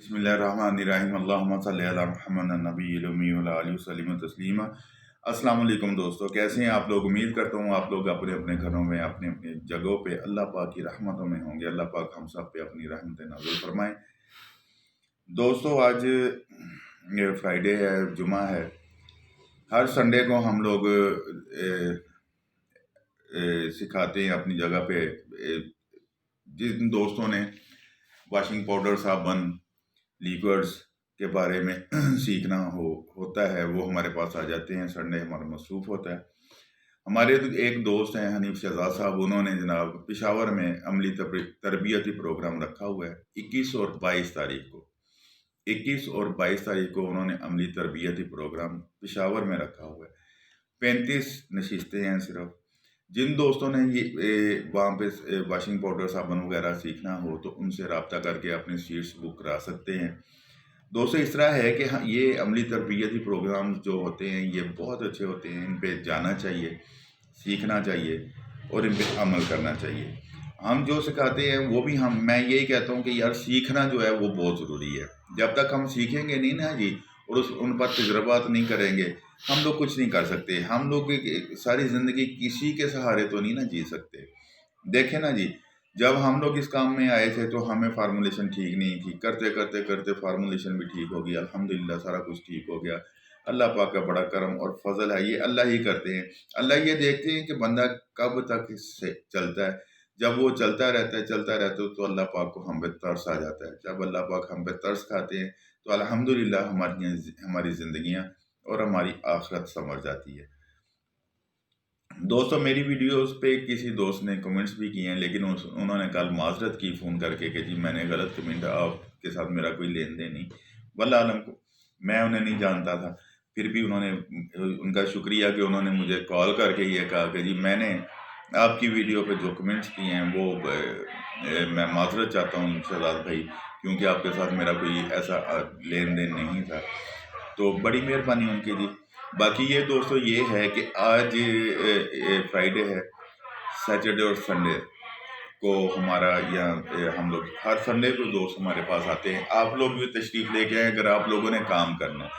बिस्मिल्लाहिर्रहमानिर्रहीम अल्लाहुम्मा सल्लि अला मुहम्मद नबील उम्मी व अला आलिहि वसल्लम तस्लीमा। अस्सलाम वालेकुम दोस्तों, कैसे हैं आप लोग। उम्मीद करता हूँ आप लोग अपने अपने घरों में अपने अपने जगहों पे अल्लाह पाक की रहमतों में होंगे। अल्लाह पाक हम सब पे अपनी रहमत नाज़िल फरमाएं। दोस्तों, आज ये फ्राइडे है, जुमा है। हर संडे को हम लोग सिखाते हैं अपनी जगह पे। जिन दोस्तों ने वॉशिंग पाउडर, साबुन, लिक्विड्स के बारे में सीखना होता है, वो हमारे पास आ जाते हैं। संडे हमारा मसरूफ़ होता है। हमारे एक दोस्त हैं हनीफ शहजाद साहब, उन्होंने जनाब पेशावर में अमली तरबियती प्रोग्राम रखा हुआ है 21 और 22 तारीख को। 21 और 22 तारीख को उन्होंने अमली तरबियती प्रोग्राम पेशावर में रखा हुआ है। 35 नशिस्तें हैं सिर्फ। जिन दोस्तों ने ये वहाँ पे वॉशिंग पाउडर, साबुन वगैरह सीखना हो तो उनसे रब्ता करके अपनी सीट्स बुक करा सकते हैं। दोस्तों, इस तरह है कि ये अमली तरबियती प्रोग्राम जो होते हैं ये बहुत अच्छे होते हैं। इन पे जाना चाहिए, सीखना चाहिए और इन पे अमल करना चाहिए। हम जो सिखाते हैं वो भी मैं यही कहता हूँ कि यार सीखना जो है वो बहुत ज़रूरी है। जब तक हम सीखेंगे नहीं ना जी, और उन पर तजुर्बात नहीं करेंगे, हम लोग कुछ नहीं कर सकते। हम लोग सारी ज़िंदगी किसी के सहारे तो नहीं ना जी सकते। देखें ना जी, जब हम लोग इस काम में आए थे तो हमें फार्मूलेशन ठीक नहीं थी। करते करते करते फार्मूलेशन भी ठीक हो गई, अल्हम्दुलिल्लाह सारा कुछ ठीक हो गया। अल्लाह पाक का बड़ा करम और फजल है, ये अल्लाह ही करते हैं। अल्लाह ये देखते हैं कि बंदा कब तक इससे चलता है। जब वो चलता रहता है तो अल्लाह पाक को हम पे तरस आ जाता है। जब अल्लाह पाक हम पे तरस खाते हैं तो अल्हम्दुलिल्लाह हमारी ज़िंदगियाँ और हमारी आखिरत संवर जाती है। दोस्तों, मेरी वीडियोस पे किसी दोस्त ने कमेंट्स भी किए हैं, लेकिन उन्होंने कल माजरत की फ़ोन करके कि जी मैंने गलत कमेंट, आपके साथ मेरा कोई लेन देन नहीं। वल्लाह आलम को मैं उन्हें नहीं जानता था। फिर भी उनका शुक्रिया कि उन्होंने मुझे कॉल करके ये कहा कि जी मैंने आपकी वीडियो पे जो कमेंट्स किए हैं वो मैं माजरत चाहता हूँ शहजाद भाई, क्योंकि आपके साथ मेरा कोई ऐसा लेन देन नहीं था। तो बड़ी मेहरबानी उनकी जी। बाकी ये दोस्तों ये है कि आज फ्राइडे है, सैटरडे और संडे को हमारा यहाँ हम लोग हर संडे को दोस्त हमारे पास आते हैं। आप लोग भी तशरीफ़ लेके आए अगर आप लोगों ने काम करना है।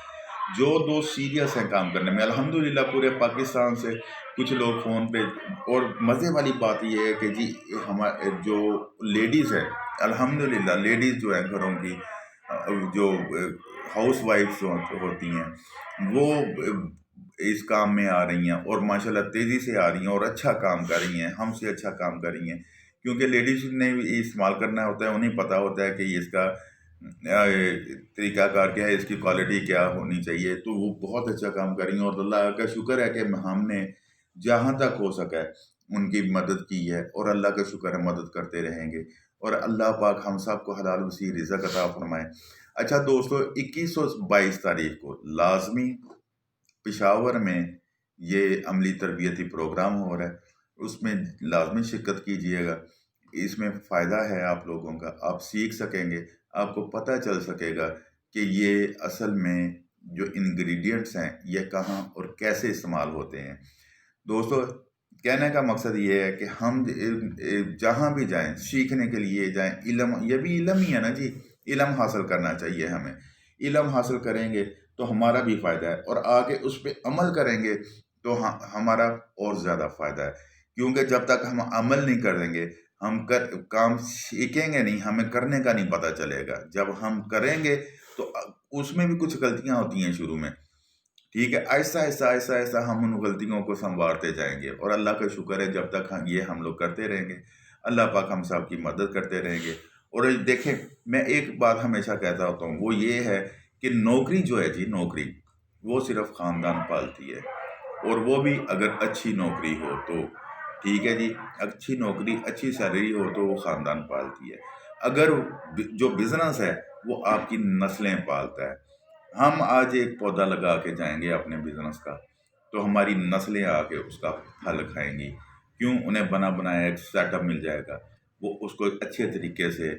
जो दोस्त सीरियस हैं काम करने में, अल्हम्दुलिल्लाह पूरे पाकिस्तान से कुछ लोग फ़ोन पे। और मज़े वाली बात ये है कि जी हमारे जो लेडीज़ हैं, अल्हम्दुलिल्लाह लेडीज़ जो हैं घरों की, जो हाउस वाइफ्स होती हैं, वो इस काम में आ रही हैं और माशाल्लाह तेज़ी से आ रही हैं और अच्छा काम कर रही हैं, हमसे अच्छा काम कर रही हैं। क्योंकि लेडीज़ ने भी इस्तेमाल करना होता है, उन्हें पता होता है कि इसका तरीक़ाकार क्या है, इसकी क्वालिटी क्या होनी चाहिए। तो वो बहुत अच्छा काम कर रही हैं और अल्लाह का शुक्र है कि हमने जहाँ तक हो सका है उनकी मदद की है, और अल्लाह का शुक्र है मदद करते रहेंगे। और अल्लाह पाक हम सब को हलाल वसी रिज़्क़ अता फरमाए। अच्छा दोस्तों, 21 और 22 तारीख को लाज़मी पेशावर में ये अमली तरबियती प्रोग्राम हो रहा है, उसमें लाज़मी शिरकत कीजिएगा। इसमें फ़ायदा है आप लोगों का, आप सीख सकेंगे, आपको पता चल सकेगा कि ये असल में जो इंग्रेडिएंट्स हैं ये कहाँ और कैसे इस्तेमाल होते हैं। दोस्तों, कहने का मकसद ये है कि हम जहाँ भी जाएं सीखने के लिए जाएं, इल्म, ये भी इल्म ही है ना जी, इल्म हासिल करना चाहिए हमें। इल्म हासिल करेंगे तो हमारा भी फ़ायदा है, और आगे उस पर अमल करेंगे तो हमारा और ज़्यादा फ़ायदा है। क्योंकि जब तक हम अमल नहीं करेंगे, हम काम सीखेंगे नहीं, हमें करने का नहीं पता चलेगा। जब हम करेंगे तो उसमें भी कुछ गलतियाँ होती हैं शुरू में, ठीक है। आहिस्ता आहिस्ता आहिस्ता आहिस्ता हम उन गलतियों को संवारते जाएंगे, और अल्लाह का शुक्र है जब तक हम लोग करते रहेंगे, अल्लाह पाक हम सब की मदद करते रहेंगे। और देखें, मैं एक बात हमेशा कहता होता हूँ, वो ये है कि नौकरी जो है जी, नौकरी वो सिर्फ ख़ानदान पालती है, और वो भी अगर अच्छी नौकरी हो तो, ठीक है जी। अच्छी नौकरी, अच्छी सैलरी हो तो वो ख़ानदान पालती है। अगर जो बिज़नेस है वो आपकी नस्लें पालता है। हम आज एक पौधा लगा के जाएंगे अपने बिजनेस का, तो हमारी नस्लें आके उसका फल खाएंगी। क्यों? उन्हें बना बनाया एक सेटअप मिल जाएगा, वो उसको अच्छे तरीके से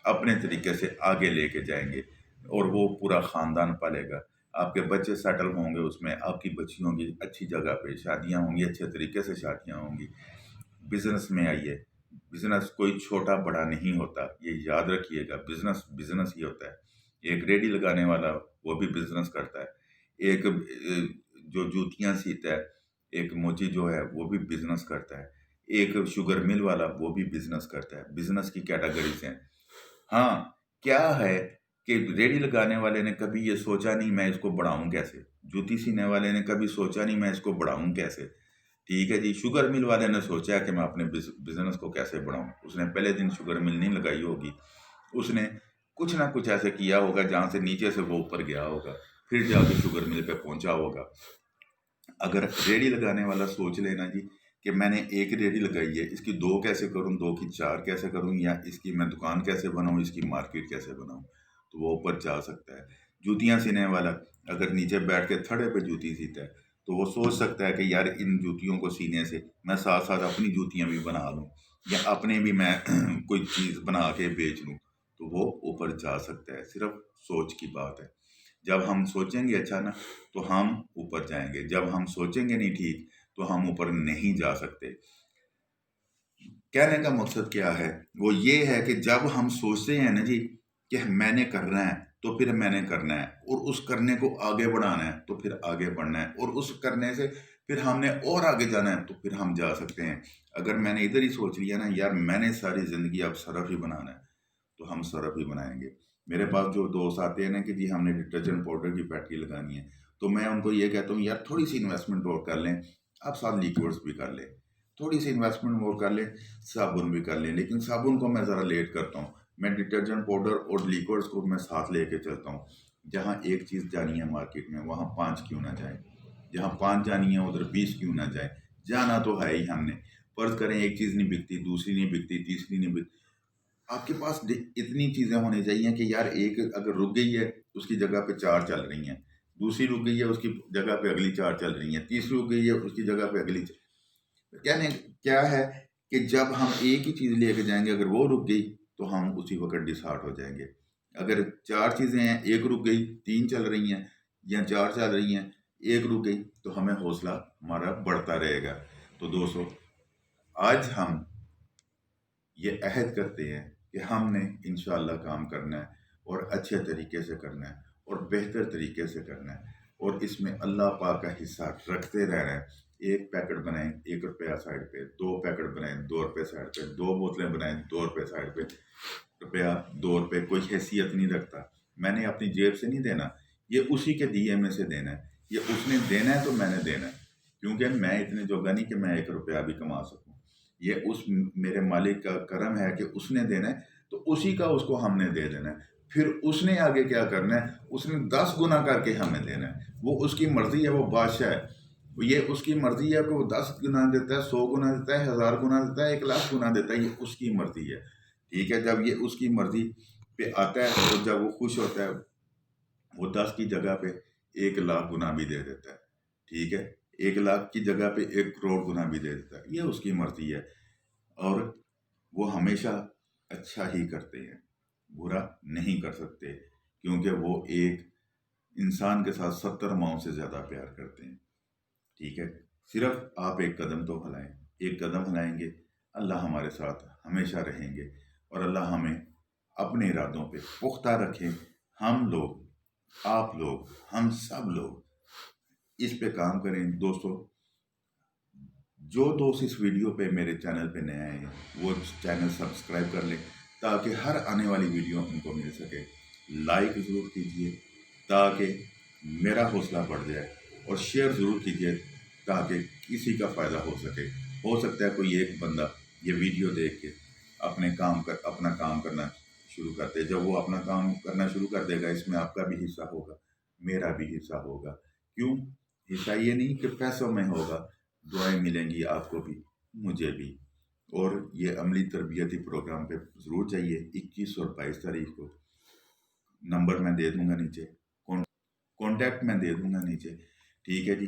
अपने तरीके से आगे लेके जाएंगे, और वो पूरा ख़ानदान पालेगा। आपके बच्चे सेटल होंगे उसमें, आपकी बच्चियों की अच्छी जगह पे शादियाँ होंगी, अच्छे तरीके से शादियाँ होंगी। बिजनेस में आइए, बिजनेस कोई छोटा बड़ा नहीं होता, ये याद रखिएगा। बिजनेस बिजनेस ही होता है। ایک ریڈی لگانے والا وہ بھی بزنس کرتا ہے، ایک جو جوتیاں سیتا ہے، ایک موچی جو ہے وہ بھی بزنس کرتا ہے، ایک شوگر مل والا وہ بھی بزنس کرتا ہے۔ بزنس کی کیٹاگریز ہیں۔ ہاں، کیا ہے کہ ریڈی لگانے والے نے کبھی یہ سوچا نہیں میں اس کو بڑھاؤں کیسے، جوتی سینے والے نے کبھی سوچا نہیں میں اس کو بڑھاؤں کیسے، ٹھیک ہے جی۔ شوگر مل والے نے سوچا کہ میں اپنے بزنس کو کیسے بڑھاؤں، اس نے پہلے دن شوگر مل نہیں لگائی ہوگی، اس نے کچھ نہ کچھ ایسے کیا ہوگا جہاں سے نیچے سے وہ اوپر گیا ہوگا، پھر جا کے شوگر مل پہ پہنچا ہوگا۔ اگر ریڈی لگانے والا سوچ لینا جی کہ میں نے ایک ریڈی لگائی ہے، اس کی 2 کیسے کروں، 2 کی 4 کیسے کروں، یا اس کی میں دکان کیسے بناؤں، اس کی مارکیٹ کیسے بناؤں، تو وہ اوپر جا سکتا ہے۔ جوتیاں سینے والا اگر نیچے بیٹھ کے تھڑے پہ جوتی سیتا ہے تو وہ سوچ سکتا ہے کہ یار ان جوتیوں کو سینے سے میں ساتھ ساتھ اپنی جوتیاں بھی بنا لوں، یا اپنے بھی میں کوئی چیز بنا کے بیچ لوں، تو وہ اوپر جا سکتا ہے۔ صرف سوچ کی بات ہے۔ جب ہم سوچیں گے اچھا نا تو ہم اوپر جائیں گے، جب ہم سوچیں گے نہیں ٹھیک تو ہم اوپر نہیں جا سکتے۔ کہنے کا مقصد کیا ہے، وہ یہ ہے کہ جب ہم سوچتے ہیں نا جی کہ میں نے کرنا ہے تو پھر میں نے کرنا ہے، اور اس کرنے کو آگے بڑھانا ہے تو پھر آگے بڑھنا ہے، اور اس کرنے سے پھر ہم نے اور آگے جانا ہے تو پھر ہم جا سکتے ہیں۔ اگر میں نے ادھر ہی سوچ لیا نا یار میں نے ساری زندگی اب صرف ہی بنانا ہے تو ہم صرف ہی بنائیں گے۔ میرے پاس جو دوست آتے ہیں نا کہ جی ہم نے ڈٹرجنٹ پاؤڈر کی فیکٹری لگانی ہے، تو میں ان کو یہ کہتا ہوں یار تھوڑی سی انویسٹمنٹ اور کر لیں، آپ ساتھ لیکوڈس بھی کر لیں، تھوڑی سی انویسٹمنٹ اور کر لیں، صابن بھی کر لیں۔ لیکن صابن کو میں ذرا لیٹ کرتا ہوں، میں ڈٹرجنٹ پاؤڈر اور لیکوڈس کو میں ساتھ لے کے چلتا ہوں۔ جہاں ایک چیز جانی ہے مارکیٹ میں وہاں 5 کیوں نہ جائیں، جہاں 5 جانی ہے ادھر 20 کیوں نہ جائیں، جانا تو ہے ہی ہم نے۔ فرض کریں ایک چیز نہیں بکتی، دوسری نہیں بکتی، تیسری نہیں بکتی، آپ کے پاس اتنی چیزیں ہونی چاہیے کہ یار ایک اگر رک گئی ہے اس کی جگہ پہ 4 چل رہی ہیں، دوسری رک گئی ہے اس کی جگہ پہ اگلی 4 چل رہی ہیں، تیسری رک گئی ہے اس کی جگہ پہ اگلی کہنے کیا ہے کہ جب ہم ایک ہی چیز لے کے جائیں گے، اگر وہ رک گئی تو ہم اسی وقت ڈسہارٹ ہو جائیں گے۔ اگر 4 چیزیں ہیں، ایک رک گئی، 3 چل رہی ہیں، یا 4 چل رہی ہیں، ایک رک گئی، تو ہمیں حوصلہ ہمارا بڑھتا رہے گا۔ تو دوستو آج ہم یہ عہد کرتے ہیں کہ ہم نے انشاءاللہ کام کرنا ہے، اور اچھے طریقے سے کرنا ہے، اور بہتر طریقے سے کرنا ہے، اور اس میں اللہ پاک کا حصہ رکھتے رہنا ہے۔ ایک پیکٹ بنائیں 1 روپیہ سائڈ پہ، 2 پیکٹ بنائیں 2 روپے سائڈ پہ، 2 بوتلیں بنائیں 2 روپے سائڈ پہ، روپیہ 2 روپے کوئی حیثیت نہیں رکھتا۔ میں نے اپنی جیب سے نہیں دینا، یہ اسی کے دیے میں سے دینا ہے، یہ اس نے دینا ہے تو میں نے دینا ہے، کیونکہ میں اتنے جوگا نہیں کہ میں 1 روپیہ بھی کما سکوں۔ یہ اس میرے مالک کا کرم ہے کہ اس نے دینا ہے تو اسی کا اس کو ہم نے دے دینا ہے۔ پھر اس نے آگے کیا کرنا ہے، اس نے 10 گنا کر کے ہمیں دینا ہے، وہ اس کی مرضی ہے، وہ بادشاہ ہے، یہ اس کی مرضی ہے کہ وہ 10 گنا دیتا ہے، 100 گنا دیتا ہے، 1000 گنا دیتا ہے، 1,00,000 گنا دیتا ہے، یہ اس کی مرضی ہے، ٹھیک ہے۔ جب یہ اس کی مرضی پہ آتا ہے تو جب وہ خوش ہوتا ہے وہ 10 کی جگہ پہ 1,00,000 گنا بھی دے دیتا ہے، ٹھیک ہے، 1,00,000 کی جگہ پہ 1,00,00,000 گنا بھی دے دیتا ہے، یہ اس کی مرضی ہے۔ اور وہ ہمیشہ اچھا ہی کرتے ہیں، برا نہیں کر سکتے، کیونکہ وہ ایک انسان کے ساتھ 70 ماؤں سے زیادہ پیار کرتے ہیں، ٹھیک ہے۔ صرف آپ ایک قدم تو ہلائیں، ایک قدم ہلائیں گے، اللہ ہمارے ساتھ ہمیشہ رہیں گے، اور اللہ ہمیں اپنے ارادوں پہ پختہ رکھیں۔ ہم لوگ، آپ لوگ، ہم سب لوگ اس پہ کام کریں۔ دوستو جو دوست اس ویڈیو پہ میرے چینل پہ نئے آئے ہیں وہ چینل سبسکرائب کر لیں تاکہ ہر آنے والی ویڈیو ان کو مل سکے۔ لائک ضرور کیجئے تاکہ میرا حوصلہ بڑھ جائے، اور شیئر ضرور کیجئے تاکہ کسی کا فائدہ ہو سکے۔ ہو سکتا ہے کوئی ایک بندہ یہ ویڈیو دیکھ کے اپنا کام کرنا شروع کر دے۔ جب وہ اپنا کام کرنا شروع کر دے گا اس میں آپ کا بھی حصہ ہوگا، میرا بھی حصہ ہوگا۔ کیوں حصہ؟ یہ نہیں کہ پیسوں میں ہوگا، دعائیں ملیں گی آپ کو بھی مجھے بھی۔ اور یہ عملی تربیتی پروگرام پہ ضرور چاہیے 21 اور 22 تاریخ کو۔ نمبر میں دے دوں گا نیچے، کانٹیکٹ میں دے دوں گا نیچے، ٹھیک ہے جی۔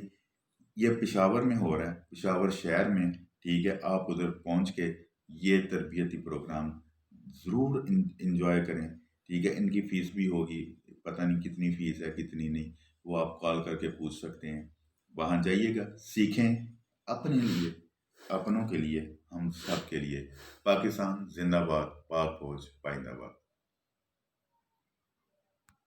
یہ پشاور میں ہو رہا ہے، پشاور شہر میں، ٹھیک ہے۔ آپ ادھر پہنچ کے یہ تربیتی پروگرام ضرور انجوائے کریں، ٹھیک ہے۔ ان کی فیس بھی ہوگی، پتہ نہیں کتنی فیس ہے کتنی نہیں، وہ آپ کال کر کے پوچھ سکتے ہیں۔ وہاں جائیے گا، سیکھیں اپنے لیے، اپنوں کے لیے، ہم سب کے لیے۔ پاکستان زندہ باد، پاک فوج پائندہ باد۔